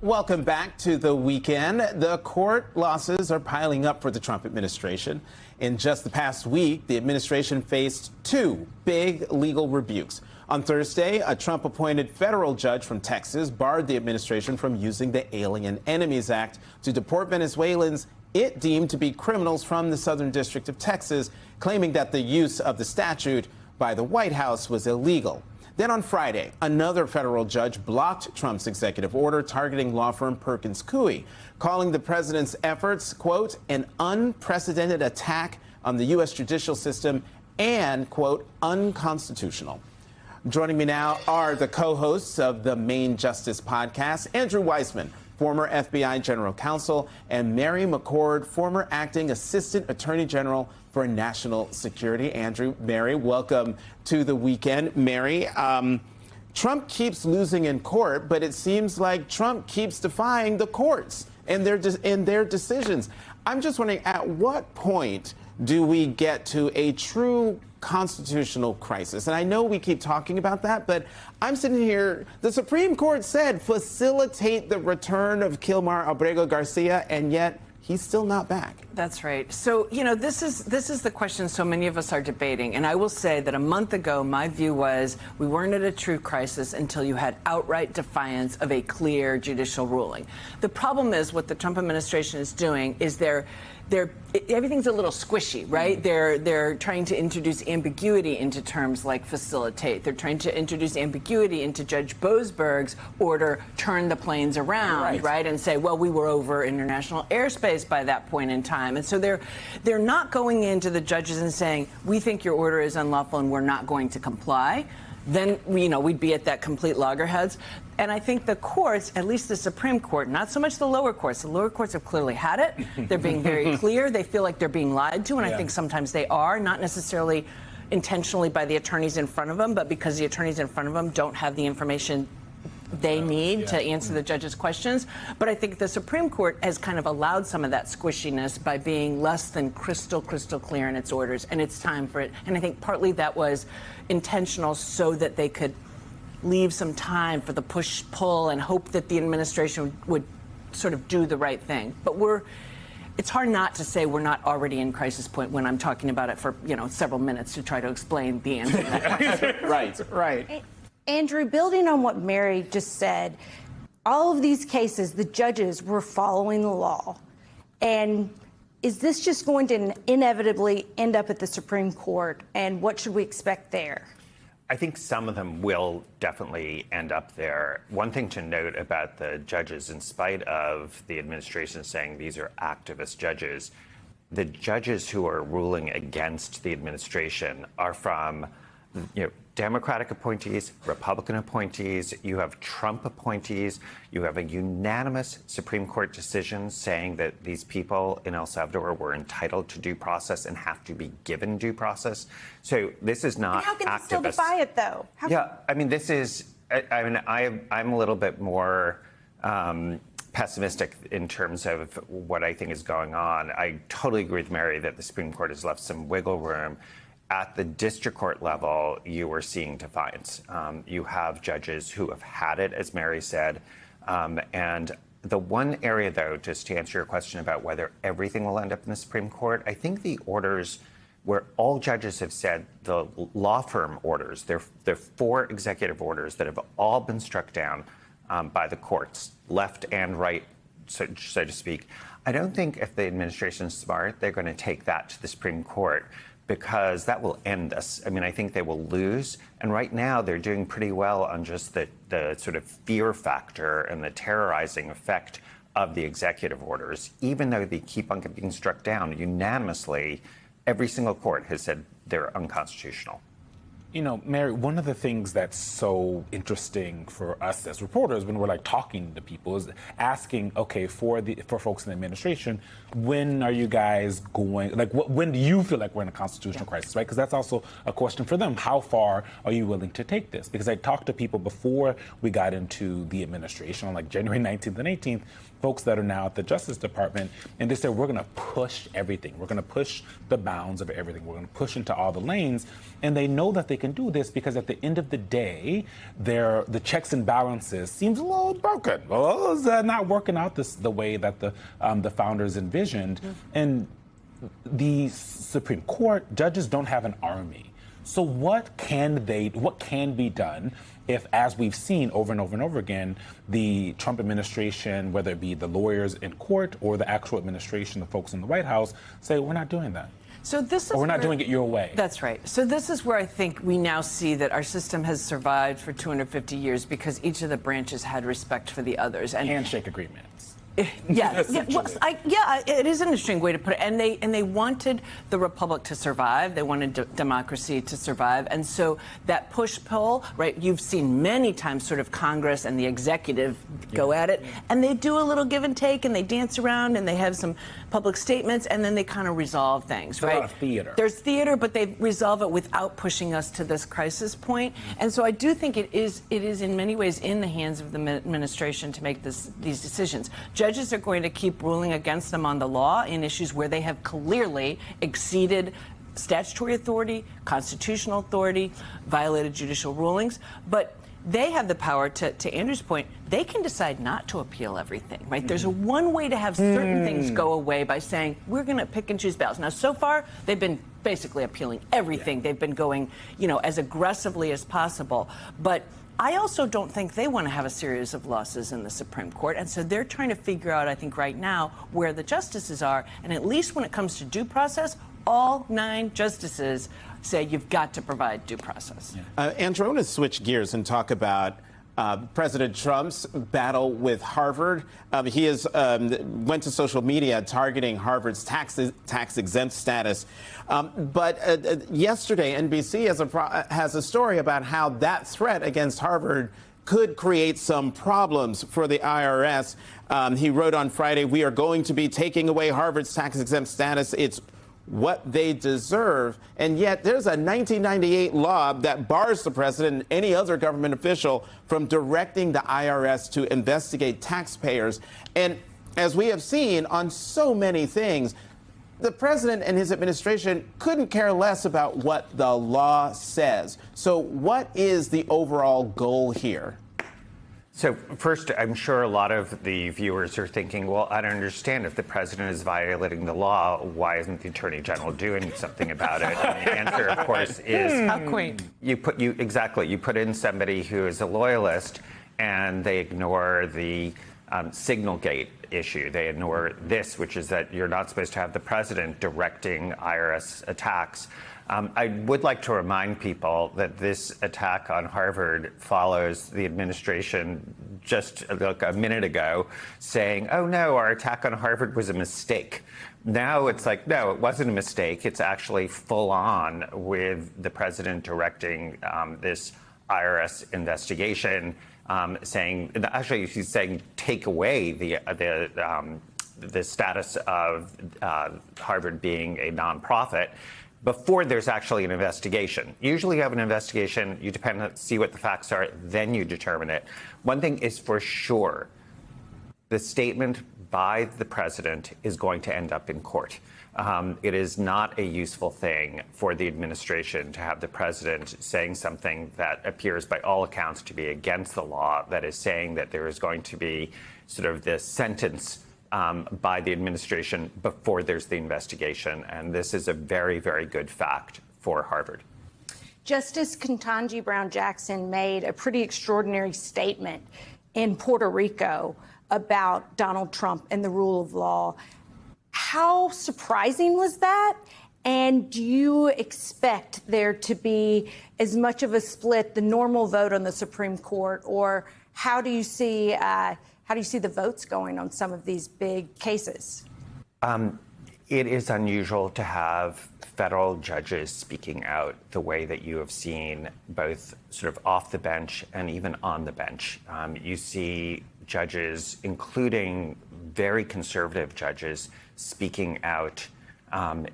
Welcome back to the weekend. The court losses are piling up for the Trump administration. In just the past week, the administration faced two big legal rebukes. On Thursday, a Trump-appointed federal judge from Texas barred the administration from using the Alien Enemies Act to deport Venezuelans it deemed to be criminals from the Southern District of Texas, claiming that the use of the statute by the White House was illegal. Then on Friday, another federal judge blocked Trump's executive order targeting law firm Perkins Coie, calling the president's efforts, quote, an unprecedented attack on the U.S. judicial system and, quote, unconstitutional. Joining me now are the co-hosts of the Main Justice podcast, Andrew Weissman, former FBI General Counsel, and Mary McCord, former acting Assistant Attorney General for National Security. Andrew, Mary, welcome to the weekend. Mary, Trump keeps losing in court, but it seems like Trump keeps defying the courts and their decisions. I'm just wondering, at what point do we get to a true constitutional crisis? And I know we keep talking about that, but I'm sitting here, the Supreme Court said facilitate the return of Kilmar Abrego Garcia, and yet he's still not back. That's right. So, you know, this is the question so many of us are debating. And I will say that a month ago, my view was we weren't at a true crisis until you had outright defiance of a clear judicial ruling. The problem is what the Trump administration is doing is everything's a little squishy, right? They're trying to introduce ambiguity into terms like facilitate. They're trying to introduce ambiguity into Judge Boasberg's order, turn the planes around, right? And say, well, we were over international airspace by that point in time. And so they're not going into the judges and saying, we think your order is unlawful and we're not going to comply. Then, you know, we'd be at that complete loggerheads. And I think the courts, at least the Supreme Court, not so much the lower courts. The lower courts have clearly had it. They're being very clear. They feel like they're being lied to, and I think sometimes they are, not necessarily intentionally by the attorneys in front of them, but because the attorneys in front of them don't have the information they need to answer the judge's questions. But I think the Supreme Court has kind of allowed some of that squishiness by being less than crystal clear in its orders, and it's time for it. And I think partly that was intentional so that they could leave some time for the push-pull and hope that the administration would sort of do the right thing. But it's hard not to say we're not already in crisis point when I'm talking about it for, you know, several minutes to try to explain the answer to that question. Right. Andrew, building on what Mary just said, all of these cases, the judges were following the law. And is this just going to inevitably end up at the Supreme Court? And what should we expect there? I think some of them will definitely end up there. One thing to note about the judges, in spite of the administration saying these are activist judges, the judges who are ruling against the administration are from, you know, Democratic appointees, Republican appointees, you have Trump appointees, you have a unanimous Supreme Court decision saying that these people in El Salvador were entitled to due process and have to be given due process. So this is not activist. How can they still defy it, though? I mean, this is, I'm a little bit more pessimistic in terms of what I think is going on. I totally agree with Mary that the Supreme Court has left some wiggle room. At the district court level, you are seeing defiance. You have judges who have had it, as Mary said. And the one area, though, just to answer your question about whether everything will end up in the Supreme Court, I think the orders where all judges have said the law firm orders, there are 4 executive orders that have all been struck down by the courts, left and right, so to speak. I don't think if the administration is smart, they're going to take that to the Supreme Court, because that will end us. I mean, I think they will lose. And right now, they're doing pretty well on just the sort of fear factor and the terrorizing effect of the executive orders. Even though they keep on being struck down unanimously, every single court has said they're unconstitutional. You know, Mary, one of the things that's so interesting for us as reporters when we're like talking to people is asking, okay, for folks in the administration, when are you guys going, like, when do you feel like we're in a constitutional crisis, right? Because that's also a question for them. How far are you willing to take this? Because I talked to people before we got into the administration on like January 19th and 18th, folks that are now at the Justice Department, and they said, we're going to push everything. We're going to push the bounds of everything. We're going to push into all the lanes. And they know that they can do this because at the end of the day, the checks and balances seems a little broken. Well, it's not working out the way that the founders envisioned. And the Supreme Court judges don't have an army. So what can be done if, as we've seen over and over and over again, the Trump administration, whether it be the lawyers in court or the actual administration, the folks in the White House, say, we're not doing that. So this is or we're not doing it your way. That's right. So this is where I think we now see that our system has survived for 250 years because each of the branches had respect for the others. And handshake agreements. Yeah, it is an interesting way to put it. And they wanted the republic to survive. They wanted democracy to survive. And so that push-pull, right? You've seen many times sort of Congress and the executive go at it, and they do a little give and take, and they dance around, and they have some public statements, and then they kind of resolve things, right? A lot of theater. There's theater, but they resolve it without pushing us to this crisis point. And so I do think it is in many ways in the hands of the administration to make these decisions. Judges are going to keep ruling against them on the law in issues where they have clearly exceeded statutory authority, constitutional authority, violated judicial rulings. But they have the power, to Andrew's point, they can decide not to appeal everything, right? There's one way to have certain things go away by saying, we're going to pick and choose battles. Now, so far, they've been basically appealing everything. They've been going, as aggressively as possible. But I also don't think they want to have a series of losses in the Supreme Court. And so they're trying to figure out, I think, right now where the justices are. And at least when it comes to due process, all 9 justices say you've got to provide due process. Andrew, I want to switch gears and talk about President Trump's battle with Harvard. He went to social media targeting Harvard's tax-exempt status. But yesterday, NBC has a story about how that threat against Harvard could create some problems for the IRS. He wrote on Friday, "We are going to be taking away Harvard's tax-exempt status. It's what they deserve." And yet there's a 1998 law that bars the president and any other government official from directing the IRS to investigate taxpayers. And as we have seen on so many things, the president and his administration couldn't care less about what the law says. So what is the overall goal here? So first, I'm sure a lot of the viewers are thinking, well, I don't understand. If the president is violating the law, why isn't the attorney general doing something about it? And the answer, of course, is how quaint. You put in somebody who is a loyalist, and they ignore the Signalgate issue. They ignore this, which is that you're not supposed to have the president directing IRS attacks. I would like to remind people that this attack on Harvard follows the administration just like a minute ago saying, oh, no, our attack on Harvard was a mistake. Now it's like, no, it wasn't a mistake. It's actually full on with the president directing this IRS investigation, saying he's saying take away the status of Harvard being a nonprofit before there's actually an investigation. Usually you have an investigation, you see what the facts are, then you determine it. One thing is for sure, the statement by the president is going to end up in court. It is not a useful thing for the administration to have the president saying something that appears by all accounts to be against the law, that is saying that there is going to be sort of this sentence by the administration before there's the investigation. And this is a very, very good fact for Harvard. Justice Ketanji Brown Jackson made a pretty extraordinary statement in Puerto Rico about Donald Trump and the rule of law. How surprising was that? And do you expect there to be as much of a split, the normal vote on the Supreme Court, or how do you see the votes going on some of these big cases? It is unusual to have federal judges speaking out the way that you have seen, both sort of off the bench and even on the bench. You see judges, including very conservative judges, speaking out,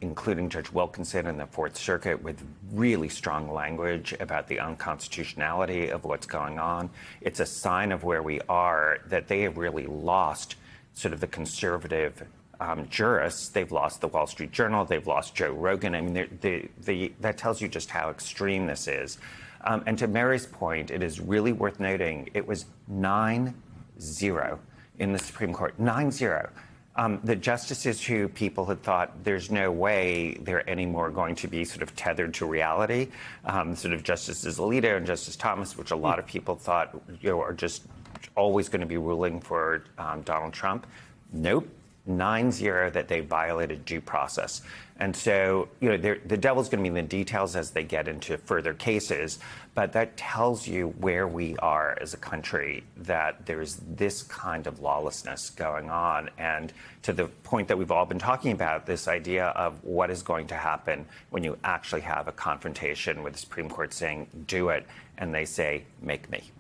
including Judge Wilkinson in the Fourth Circuit, with really strong language about the unconstitutionality of what's going on. It's a sign of where we are, that they have really lost sort of the conservative jurists. They've lost the Wall Street Journal. They've lost Joe Rogan. I mean, that tells you just how extreme this is. And to Mary's point, it is really worth noting it was 9-0 in the Supreme Court. 9-0. The justices who people had thought there's no way they're anymore going to be sort of tethered to reality, sort of Justices Alito and Justice Thomas, which a lot of people thought are just always going to be ruling for Donald Trump. Nope. 9-0 that they violated due process. And so, the devil's going to be in the details as they get into further cases. But that tells you where we are as a country, that there's this kind of lawlessness going on. And to the point that we've all been talking about, this idea of what is going to happen when you actually have a confrontation with the Supreme Court saying, do it, and they say, make me.